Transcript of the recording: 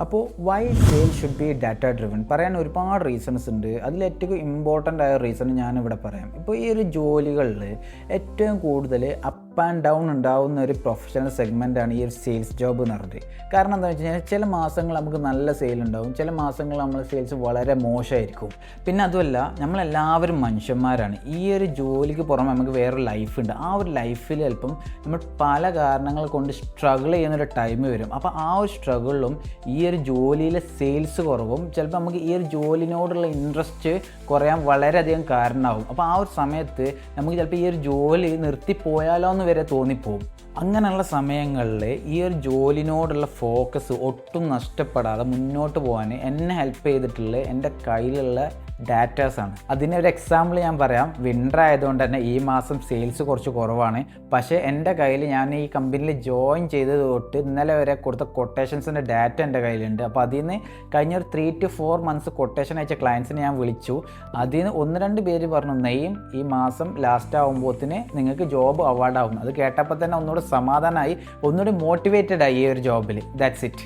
അപ്പോൾ why sale should be data driven പറയാൻ ഒരുപാട് റീസൺസ് ഉണ്ട്. അതിലേറ്റവും ഇമ്പോർട്ടൻ്റ് ആയ റീസൺ ഞാനിവിടെ പറയാം. ഇപ്പോൾ ഈ ഒരു ജോലികളിൽ ഏറ്റവും കൂടുതൽ അപ്പ് ആൻഡ് ഡൗൺ ഉണ്ടാവുന്ന ഒരു പ്രൊഫഷണൽ സെഗ്മെൻറ്റാണ് ഈ ഒരു സെയിൽസ് ജോബ് എന്ന് പറഞ്ഞത്. കാരണം എന്താണെന്ന് വെച്ച് കഴിഞ്ഞാൽ ചില മാസങ്ങൾ നമുക്ക് നല്ല സെയിൽ ഉണ്ടാവും, ചില മാസങ്ങൾ നമ്മൾ സെയിൽസ് വളരെ മോശമായിരിക്കും. പിന്നെ അതുമല്ല, നമ്മളെല്ലാവരും മനുഷ്യന്മാരാണ്. ഈ ഒരു ജോലിക്ക് പുറമെ നമുക്ക് വേറൊരു ലൈഫുണ്ട്. ആ ഒരു ലൈഫിൽ ചിലപ്പം നമ്മൾ പല കാരണങ്ങൾ കൊണ്ട് സ്ട്രഗിൾ ചെയ്യുന്നൊരു ടൈം വരും. അപ്പോൾ ആ ഒരു സ്ട്രഗിളിലും ഈ ഒരു ജോലിയിലെ സെയിൽസ് കുറവും ചിലപ്പോൾ നമുക്ക് ഈ ഒരു ജോലിനോടുള്ള ഇൻട്രസ്റ്റ് കുറയാൻ വളരെയധികം കാരണമാവും. അപ്പോൾ ആ ഒരു സമയത്ത് നമുക്ക് ചിലപ്പോൾ ഈ ഒരു ജോലി നിർത്തിപ്പോയാലോ എന്ന് വരെ തോന്നിപ്പോവും. അങ്ങനെയുള്ള സമയങ്ങളിൽ ഈ ഒരു ജോലിനോടുള്ള ഫോക്കസ് ഒട്ടും നഷ്ടപ്പെടാതെ മുന്നോട്ട് പോകാൻ എന്നെ ഹെൽപ്പ് ചെയ്തിട്ടുള്ള എൻ്റെ കയ്യിലുള്ള ഡാറ്റാസാണ്. അതിനൊരു എക്സാമ്പിൾ ഞാൻ പറയാം. വിൻ്റർ ആയതുകൊണ്ട് തന്നെ ഈ മാസം സെയിൽസ് കുറച്ച് കുറവാണ്. പക്ഷേ എൻ്റെ കയ്യിൽ ഞാൻ ഈ കമ്പനിയിൽ ജോയിൻ ചെയ്തത് തൊട്ട് ഇന്നലെ വരെ കൊടുത്ത കൊട്ടേഷൻസിൻ്റെ ഡാറ്റ എൻ്റെ കയ്യിലുണ്ട്. അപ്പോൾ അതിൽ നിന്ന് കഴിഞ്ഞൊരു 3 to 4 months കൊട്ടേഷൻ അയച്ച ക്ലയൻസിനെ ഞാൻ വിളിച്ചു. അതിൽ നിന്ന് 1-2 പേര് പറഞ്ഞു, നെയ്യും ഈ മാസം ലാസ്റ്റ് ആകുമ്പോഴത്തേന് നിങ്ങൾക്ക് ജോബ് അവാർഡാവും. അത് കേട്ടപ്പോൾ തന്നെ ഒന്നുകൂടെ സമാധാനമായി, ഒന്നുകൂടി മോട്ടിവേറ്റഡ് ആയി ഈ ഒരു ജോബിൽ. That's it.